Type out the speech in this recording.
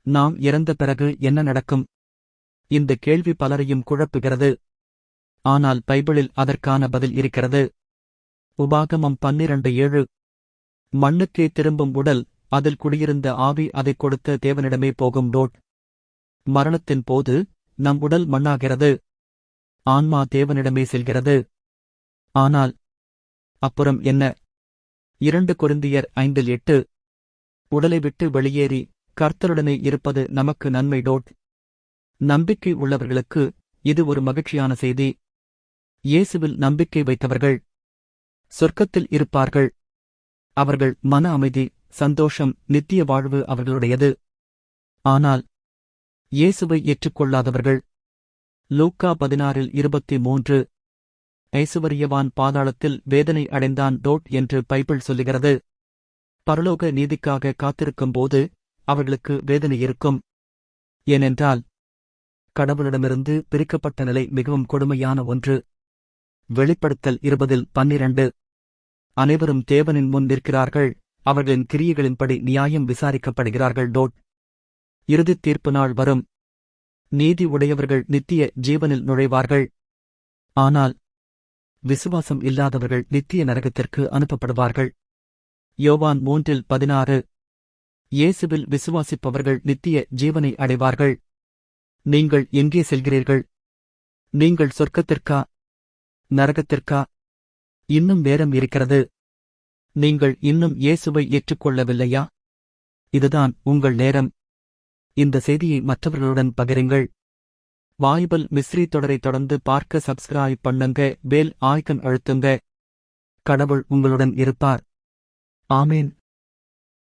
நாம் இறந்த பிறகு என்ன நடக்கும்? இந்த கேள்வி பலரையும் குழப்புகிறது. ஆனால் பைபிளில் அதற்கான பதில் இருக்கிறது. உபாகமம் 12:7. மண்ணுக்கே திரும்பும் உடல், அதில் குடியிருந்த ஆவி அதைக் கொடுத்த தேவனிடமே போகும். மரணத்தின் போது நம் உடல் மண்ணாகிறது. ஆன்மா தேவனிடமே செல்கிறது. ஆனால் அப்புறம் என்ன? 2 கொரிந்தியர் 5:8. உடலை விட்டு வெளியேறி கர்த்தருடனே இருப்பது நமக்கு நன்மை. நம்பிக்கை உள்ளவர்களுக்கு இது ஒரு மகிழ்ச்சியான செய்தி. இயேசுவில் நம்பிக்கை வைத்தவர்கள் சொர்க்கத்தில் இருப்பார்கள். அவர்கள் மன அமைதி, சந்தோஷம், நித்திய வாழ்வு அவர்களுடையது. ஆனால் இயேசுவை ஏற்றுக்கொள்ளாதவர்கள். லூக்கா 16:23. ஐசுவரியவான் பாதாளத்தில் வேதனை அடைந்தான். என்று பைபிள் சொல்லுகிறது. பரலோக நீதிக்காக காத்திருக்கும்போது அவர்களுக்கு வேதனை இருக்கும். ஏனென்றால் கடவுளிடமிருந்து பிரிக்கப்பட்ட நிலை மிகவும் கொடுமையான ஒன்று. வெளிப்படுத்தல் 20:12. அனைவரும் தேவனின் முன் நிற்கிறார்கள். அவர்களின் கிரியைகளின்படி நியாயம் விசாரிக்கப்படுகிறார்கள். இறுதித் தீர்ப்பு நாள் வரும். நீதி உடையவர்கள் நித்திய ஜீவனில் நுழைவார்கள். ஆனால் விசுவாசம் இல்லாதவர்கள் நித்திய நரகத்திற்கு அனுப்பப்படுவார்கள். யோவான் 3:16. இயேசுவில் விசுவாசிப்பவர்கள் நித்திய ஜீவனை அடைவார்கள். நீங்கள் எங்கே செல்கிறீர்கள்? நீங்கள் சொர்க்கத்திற்கா, நரகத்திற்கா? இன்னும் நேரம் இருக்கிறது. நீங்கள் இன்னும் இயேசுவை ஏற்றுக்கொள்ளவில்லையா? இதுதான் உங்கள் நேரம். இந்த செய்தியை மற்றவர்களுடன் பகிருங்கள். பைபிள் மிஸ்ரி தொடரை தொடர்ந்து பார்க்க சப்ஸ்கிரைப் பண்ணுங்க. பெல் ஐகான் அழுத்துங்க. கடவுள் உங்களுடன் இருப்பார். ஆமேன்.